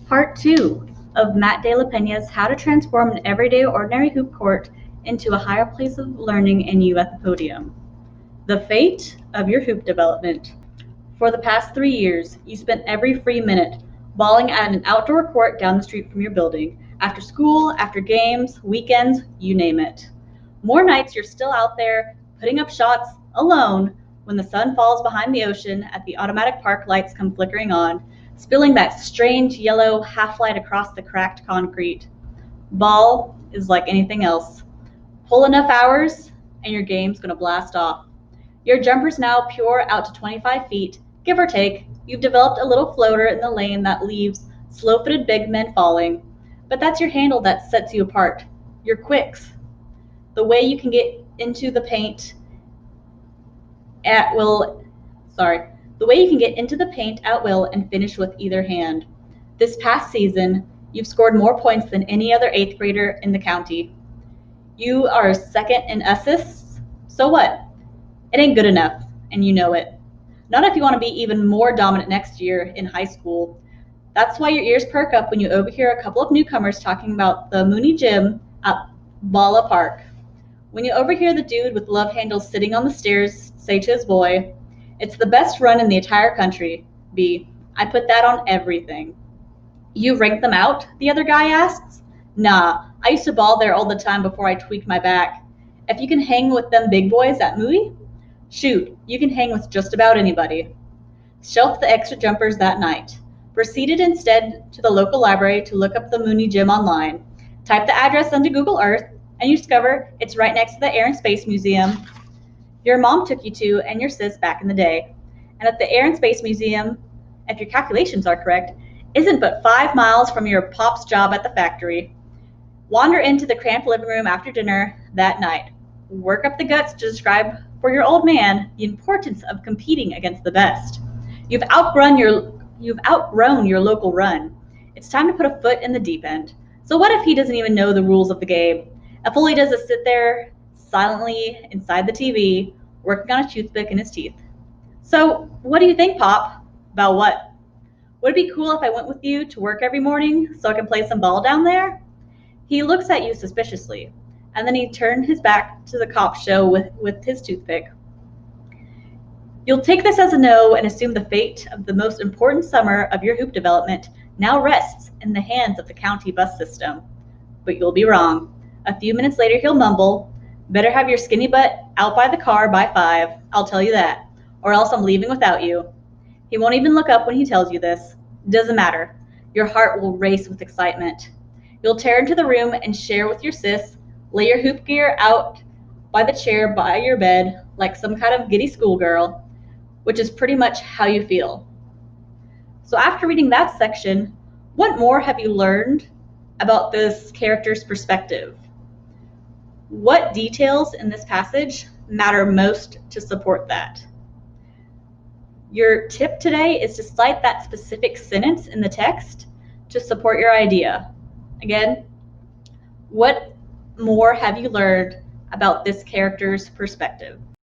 Part 2 of Matt De La Pena's How to Transform an Everyday Ordinary Hoop Court into a Higher Place of Learning and You at the Podium. The Fate of Your Hoop Development. For the past 3 years, you spent every free minute balling at an outdoor court down the street from your building, after school, after games, weekends, you name it. More nights you're still out there, putting up shots alone when the sun falls behind the ocean at the automatic park lights come flickering on, spilling that strange yellow half-light across the cracked concrete. Ball is like anything else. Pull enough hours, and your game's gonna blast off. Your jumper's now pure out to 25 feet, give or take. You've developed a little floater in the lane that leaves slow-footed big men falling. But that's your handle that sets you apart. Your quicks. The way you can get into the paint at will, the way you can get into the paint at will and finish with either hand. This past season, you've scored more points than any other 8th grader in the county. You are second in assists, so what? It ain't good enough, and you know it. Not if you want to be even more dominant next year in high school. That's why your ears perk up when you overhear a couple of newcomers talking about the Mooney Gym at Balla Park. When you overhear the dude with love handles sitting on the stairs say to his boy, "It's the best run in the entire country, B. I put that on everything." "You rank them out?" the other guy asks. "Nah, I used to ball there all the time before I tweaked my back. If you can hang with them big boys at Moody, shoot, you can hang with just about anybody." Shelf the extra jumpers that night. Proceeded instead to the local library to look up the Mooney Gym online. Type the address into Google Earth, and you discover it's right next to the Air and Space Museum your mom took you to and your sis back in the day. And at the Air and Space Museum, if your calculations are correct, isn't but 5 miles from your pop's job at the factory. Wander into the cramped living room after dinner that night. Work up the guts to describe for your old man the importance of competing against the best. You've outgrown your local run. It's time to put a foot in the deep end. So what if he doesn't even know the rules of the game? If all he does is sit there silently inside the TV, working on a toothpick in his teeth. "So what do you think, Pop?" "About what?" "Would it be cool if I went with you to work every morning so I can play some ball down there?" He looks at you suspiciously, and then he turned his back to the cop show with his toothpick. You'll take this as a no and assume the fate of the most important summer of your hoop development now rests in the hands of the county bus system. But you'll be wrong. A few minutes later he'll mumble, "Better have your skinny butt out by the car by 5, I'll tell you that, or else I'm leaving without you." He won't even look up when he tells you this. Doesn't matter. Your heart will race with excitement. You'll tear into the room and share with your sis, lay your hoop gear out by the chair by your bed like some kind of giddy schoolgirl, which is pretty much how you feel. So after reading that section, what more have you learned about this character's perspective? What details in this passage matter most to support that? Your tip today is to cite that specific sentence in the text to support your idea. Again, what more have you learned about this character's perspective?